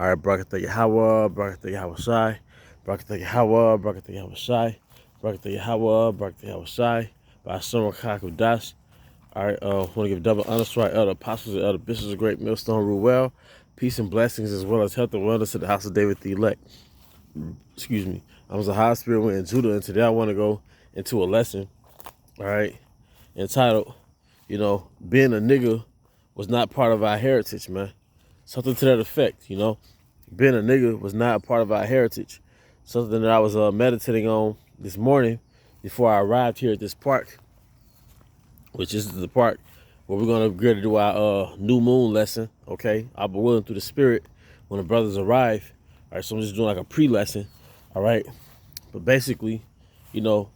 All right, Barakatah Yahweh, Barakatah Yahweh Shai, Barakatah Yahweh, Barakatah Yahweh Shai, Barakatah Yahweh, Barakatah Yahweh Shai, by Summer Kakudas. All right, want to give double honors to our elder apostles and elder bishops of Great Millstone rule well. Peace and blessings as well as health and wellness to the house of David the elect. Excuse me. I was a high spirit went in Judah, and today I want to go into a lesson, all right, entitled, being a nigga was not part of our heritage, man. Something to that effect, Being a nigga was not a part of our heritage. Something that I was meditating on this morning before I arrived here at this park, which is the park where we're going to get to do our new moon lesson, okay? I'll be willing through the spirit when the brothers arrive. All right, so I'm just doing like a pre-lesson, all right? But basically, being a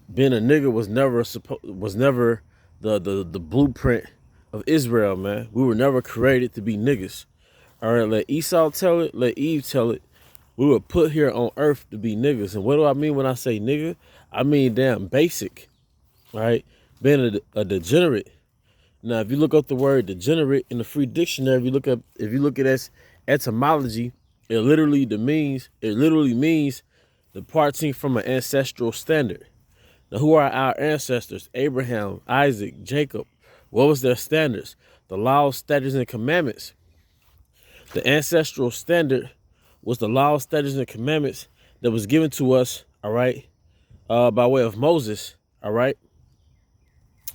nigga was never the blueprint of Israel, man. We were never created to be niggas. All right, let Esau tell it, let Eve tell it. We were put here on earth to be niggas. And what do I mean when I say nigga? I mean damn basic, all right? Being a degenerate. Now, if you look up the word degenerate in the free dictionary, if you look at its etymology, it literally means departing from an ancestral standard. Now, who are our ancestors? Abraham, Isaac, Jacob. What was their standards? The laws, statutes, and commandments. The ancestral standard was the laws, statutes, and commandments that was given to us, all right, by way of Moses, all right?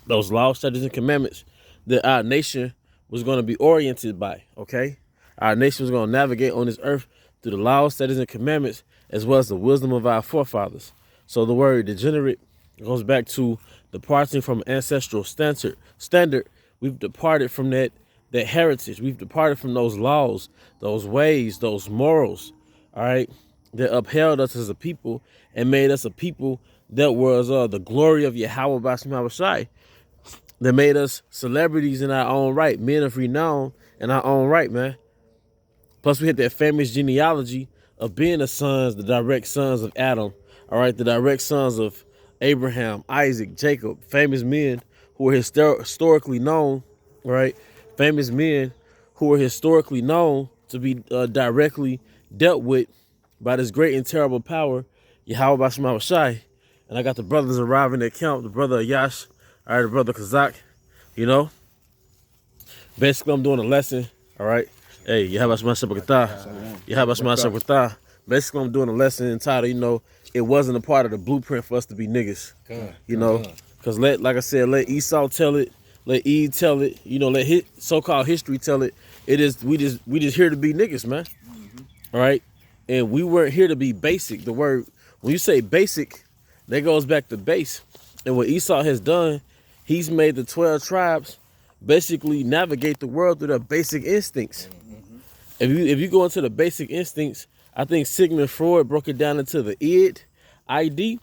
Those laws, statutes, and commandments that our nation was going to be oriented by, okay? Our nation was going to navigate on this earth through the laws, statutes, and commandments, as well as the wisdom of our forefathers. So the word degenerate goes back to departing from ancestral standard. We've departed from that heritage. We've departed from those laws, those ways, those morals, all right, that upheld us as a people and made us a people that was the glory of Yahweh B'Shem Yahushai, that made us celebrities in our own right, men of renown in our own right, man. Plus, we had that famous genealogy of being the direct sons of Adam, all right, the direct sons of Abraham, Isaac, Jacob, famous men who were historically known, right? Famous men who were historically known to be directly dealt with by this great and terrible power, Yahweh B'Shem Yahushai. And I got the brothers arriving at camp, the brother Yash, all right, the brother Kazak, Basically, I'm doing a lesson, all right? Hey, Yahweh B'Shem Yahushai. Yahweh B'Shem Yahushai. Basically, I'm doing a lesson entitled, it wasn't a part of the blueprint for us to be niggas. Because like I said, let Esau tell it, let Eve tell it, let so-called history tell it. We just here to be niggas, man. All right? And we weren't here to be basic. The word, when you say basic, that goes back to base. And what Esau has done, he's made the 12 tribes basically navigate the world through their basic instincts. If you go into the basic instincts, I think Sigmund Freud broke it down into the ID.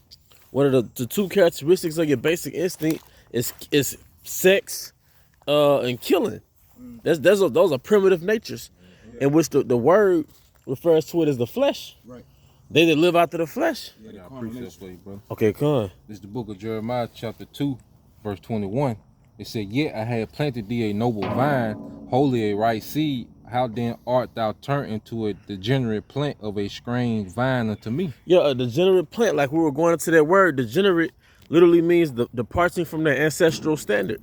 One of the two characteristics of your basic instinct is sex and killing. Those are primitive natures, in which the word refers to it as the flesh. Right. They that live after the flesh. Yeah, I appreciate that, bro. Okay, come on. This is the book of Jeremiah, chapter 2, verse 21. It said, "Yet I had planted thee a noble vine, wholly a right seed. How then art thou turned into a degenerate plant of a strange vine unto me?" Yeah, a degenerate plant, like we were going into that word, degenerate literally means departing from their ancestral standard.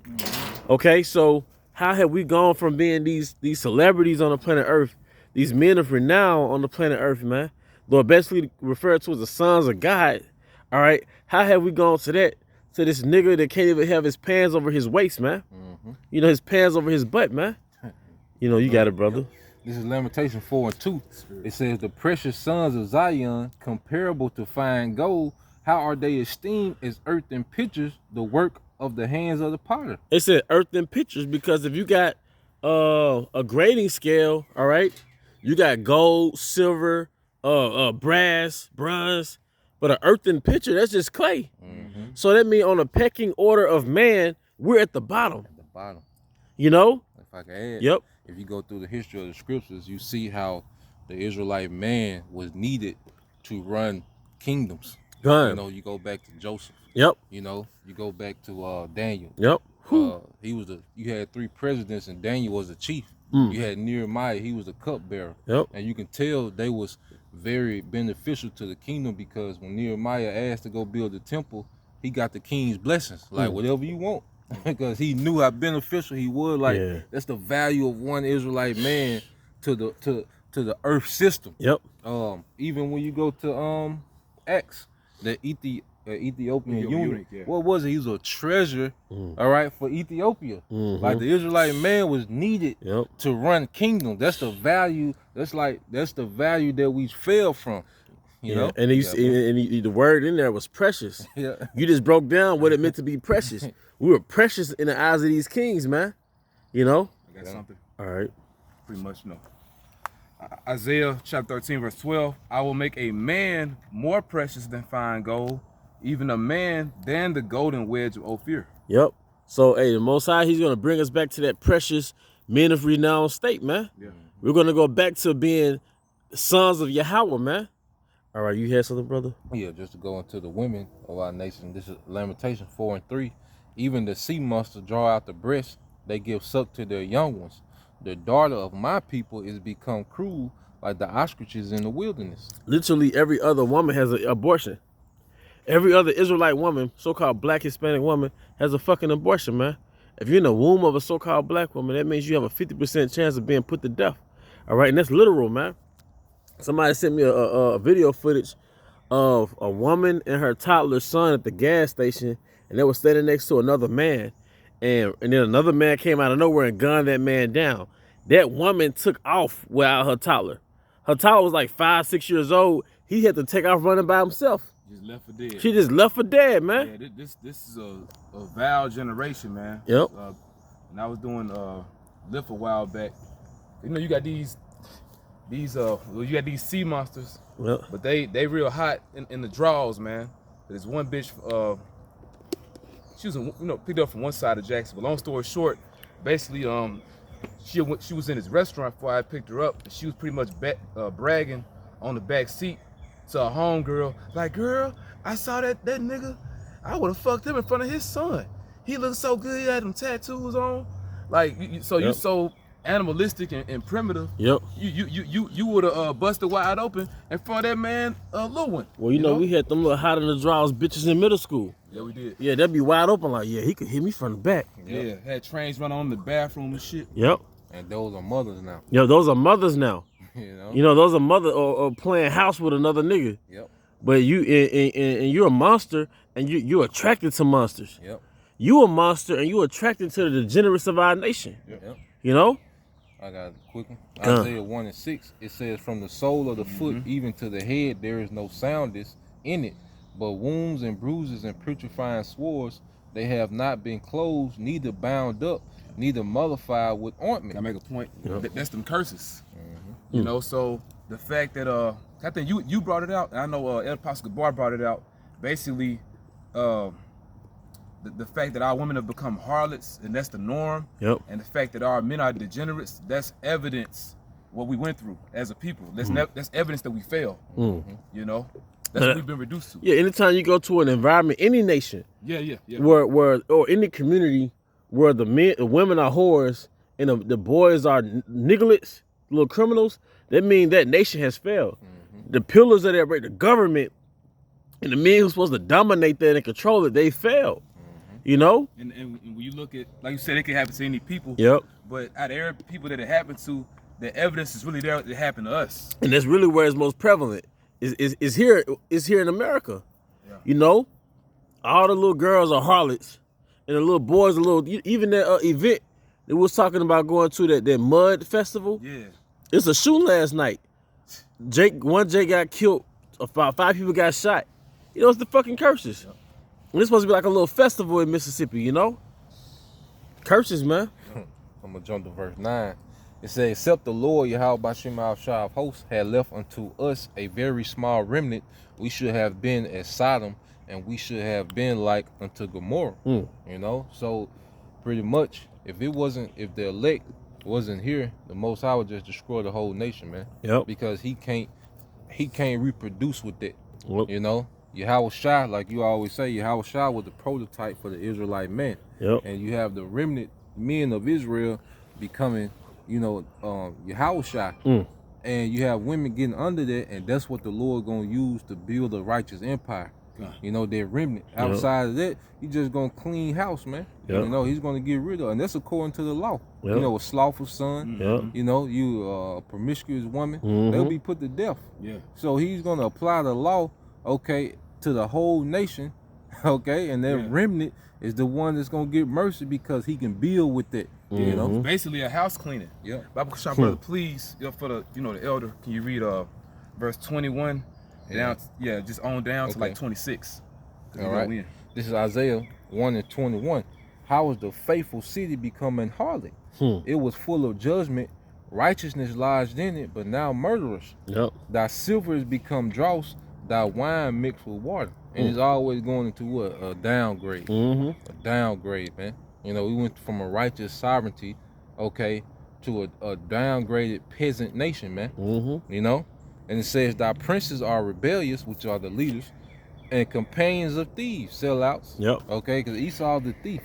Okay, so how have we gone from being these celebrities on the planet Earth, these men of renown on the planet Earth, man? Lord basically referred to as the sons of God. All right, how have we gone to this nigga that can't even have his pants over his waist, man? His pants over his butt, man. You got it, brother. This is Lamentation 4:2. It says, "The precious sons of Zion, comparable to fine gold, how are they esteemed as earthen pitchers, the work of the hands of the potter?" It said earthen pitchers because if you got a grading scale, all right, you got gold, silver, brass, bronze, but an earthen pitcher, that's just clay. So that means on a pecking order of man, we're at the bottom. At the bottom. If I can add. Yep. If you go through the history of the scriptures, you see how the Israelite man was needed to run kingdoms. You go back to Joseph. Yep. You go back to Daniel. Yep. You had 3 presidents and Daniel was the chief. You had Nehemiah, he was a cupbearer. Yep. And you can tell they was very beneficial to the kingdom, because when Nehemiah asked to go build the temple, he got the king's blessings, like whatever you want, because he knew how beneficial he was. Like that's the value of one Israelite man to the earth system. Yep. Even when you go to Acts, the Ethiopian eunuch, what was it? He was a treasure, all right, for Ethiopia. Like the Israelite man was needed to run kingdom. That's the value. That's the value that we fell from. You know, and the word in there was precious. You just broke down what it meant to be precious. We were precious in the eyes of these kings, man. You know. I got something. All right. Pretty much no. Isaiah chapter 13 verse 12. I will make a man more precious than fine gold, even a man than the golden wedge of Ophir. Yep. So, hey, the Most High, he's going to bring us back to that precious men of renowned state, man. Yeah. We're going to go back to being sons of Yahweh, man. All right, you had something, brother? Yeah, just to go into the women of our nation. This is Lamentation 4:3. Even the sea monsters draw out the breast. They give suck to their young ones. The daughter of my people is become cruel like the ostriches in the wilderness. Literally every other woman has an abortion. Every other Israelite woman, so-called black Hispanic woman, has a fucking abortion, man. If you're in the womb of a so-called black woman, that means you have a 50% chance of being put to death. All right, and that's literal, man. Somebody sent me a video footage of a woman and her toddler son at the gas station, and they were standing next to another man, and then another man came out of nowhere and gunned that man down. That woman took off without her toddler. Her toddler was like 5, 6 years old. He had to take off running by himself. Just left for dead. She just left for dead, man. Yeah, this is a vile generation, man. Yep. And I was doing lift a while back. You know, you got these sea monsters, but they real hot in the draws, man. There's one bitch, she was picked up from one side of Jacksonville. Long story short, basically she was in his restaurant before I picked her up, and she was pretty much bragging on the back seat to a homegirl, like, girl, I saw that nigga, I would have fucked him in front of his son. He looked so good, he had them tattoos on. Like, you so animalistic and primitive. Yep. You would have busted wide open in front of that man, little one. Well, you know, we had them little hot in the draws bitches in middle school. Yeah, we did. Yeah, they'd be wide open like, yeah, he could hit me from the back. Yeah, had trains run on in the bathroom and shit. Yep. And those are mothers now. Yo, those are mothers now. You know, those are mother or playing house with another nigga. Yep. But you and you're a monster, and you're attracted to monsters. Yep. You a monster, and you attracted to the degenerates of our nation. Yep. You know. I got a quick one. Isaiah 1:6. It says, from the sole of the foot even to the head, there is no soundness in it, but wounds and bruises and putrefying sores, they have not been closed, neither bound up, neither mollified with ointment. I make a point. That's them curses. You know, so the fact that I think you brought it out, and I know El Apostle Gabar brought it out. Basically, the fact that our women have become harlots, and that's the norm. Yep. And the fact that our men are degenerates, that's evidence what we went through as a people. That's evidence that we fail. You know, that's what we've been reduced to. Yeah. Anytime you go to an environment, any nation, Yeah. where or any community where the women are whores and the boys are nigglets, little criminals, that means that nation has failed. The pillars of that, the government and the men who's supposed to dominate that and control it, they failed. You know? And when you look at, like you said, it can happen to any people. Yep. But out of every people that it happened to, the evidence is really there that it happened to us. And that's really where it's most prevalent. Is here in America. Yeah. You know? All the little girls are harlots. And the little boys even that event that was talking about going to that mud festival. Yeah. It's a shooting last night. One Jake got killed. About 5 people got shot. You know, it's the fucking curses. Yep. And it's supposed to be like a little festival in Mississippi, you know? Curses, man. I'm going to jump to verse 9. It says, except the Lord, Yahweh Bashim al-Shah of hosts, had left unto us a very small remnant, we should have been as Sodom, and we should have been like unto Gomorrah. You know? So, pretty much, if the elect wasn't here, the Most High would just destroy the whole nation, man. Yep. Because he can't reproduce with it. Yep. You know? Yahweh Shah, like you always say, Yahweh Shah was the prototype for the Israelite man. Yep. And you have the remnant men of Israel becoming Yahushua. And you have women getting under that, and that's what the Lord gonna use to build a righteous empire. Their remnant. Outside of that, he just gonna clean house, man. He's gonna get rid of, and that's according to the law. A slothful son. You a promiscuous woman, they'll be put to death. So he's gonna apply the law, okay, to the whole nation, okay, and that remnant is the one that's gonna get mercy because he can build with it. Basically a house cleaning. Bible Shop brother, please, for the the elder, can you read verse 21 and down, just on down to like 26. All right. This is Isaiah 1:21. How is the faithful city becoming harlot? It was full of judgment, righteousness lodged in it, but now murderers. Thy silver has become dross, thy wine mixed with water. And it's always going into what? A downgrade. A downgrade, man. We went from a righteous sovereignty, okay, to a downgraded peasant nation, man. And it says, thy princes are rebellious, which are the leaders, and companions of thieves, sellouts. Okay, because Esau the thief.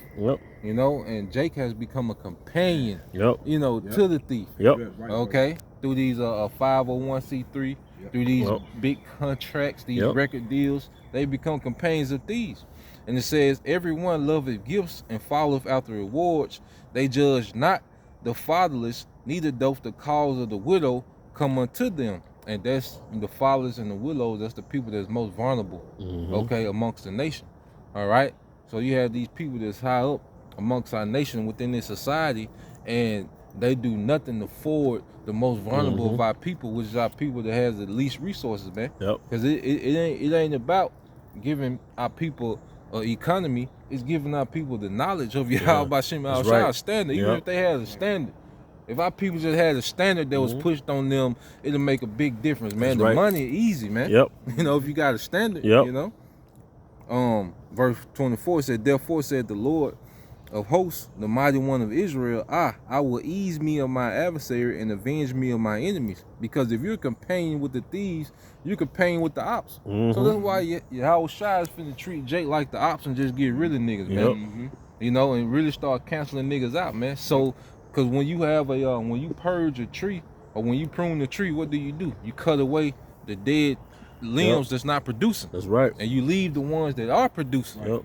And Jake has become a companion. To the thief. Okay, through these 501c3, through these big contracts, these record deals, they become companions of thieves. And it says, everyone loveth gifts and followeth after rewards. They judge not the fatherless, neither doth the cause of the widow come unto them. And that's the fatherless and the widows, that's the people that's most vulnerable, okay, amongst the nation. All right? So you have these people that's high up amongst our nation within this society, and they do nothing to forward the most vulnerable of our people, which is our people that has the least resources, man. Because it ain't about giving our people economy, is giving our people the knowledge of Yahweh Hashem al standard, even if they had a standard. If our people just had a standard that was pushed on them, it'll make a big difference, man. The money is easy, man. If you got a standard, verse 24 said, therefore said the Lord of hosts, the mighty one of Israel, I will ease me of my adversary and avenge me of my enemies. Because if you're companion with the thieves, you're companion with the ops. So that's why Yahushua is finna treat Jake like the ops and just get rid of niggas, man. And really start canceling niggas out, man. So, because when you have when you purge a tree or when you prune the tree, what do? You cut away the dead limbs that's not producing. That's right. And you leave the ones that are producing.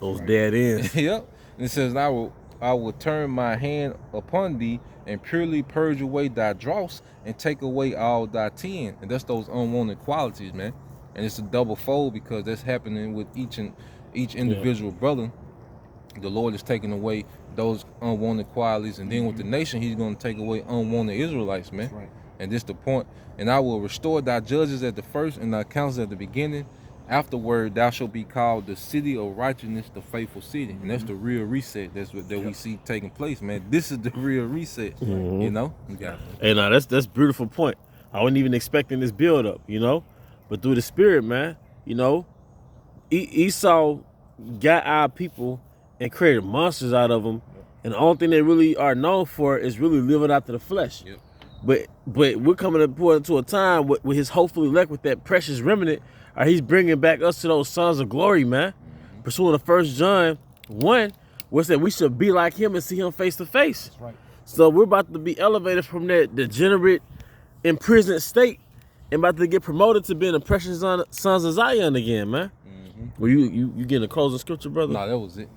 Those dead ends. And it says, I will turn my hand upon thee and purely purge away thy dross and take away all thy tin. And that's those unwanted qualities, man. And it's a double fold because that's happening with each individual brother. The Lord is taking away those unwanted qualities, and then with the nation, he's going to take away unwanted Israelites, man. And this the point. And I will restore thy judges at the first and thy counsels at the beginning. Afterward, thou shalt be called the city of righteousness, the faithful city. And that's the real reset. That's what we see taking place, man. This is the real reset. You got it. Hey, now that's a beautiful point. I wasn't even expecting this build up, but through the spirit, man, Esau got our people and created monsters out of them, and the only thing they really are known for is really living after the flesh. But we're coming to a time with his hopefully elect, with that precious remnant. He's bringing back us to those sons of glory, man. Pursuing the 1 John 1, where it said we should be like him and see him face to face. So we're about to be elevated from that degenerate, imprisoned state and about to get promoted to being the precious sons of Zion again, man. Well, you getting a closing scripture, brother? No, that was it.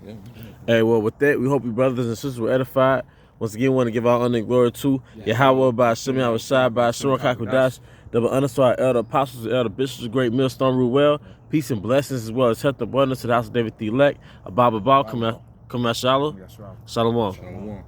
Hey, well, with that, we hope you brothers and sisters were edified. Once again, want to give our honor and glory to Yahweh by Shemi Awashai by Shura Kakudash, double honor to our elder apostles and elder bishops, great millstone rule well. Peace and blessings as well as health and abundance to the house of David the elect. Abba Baal, come out, Shalom. Shalom.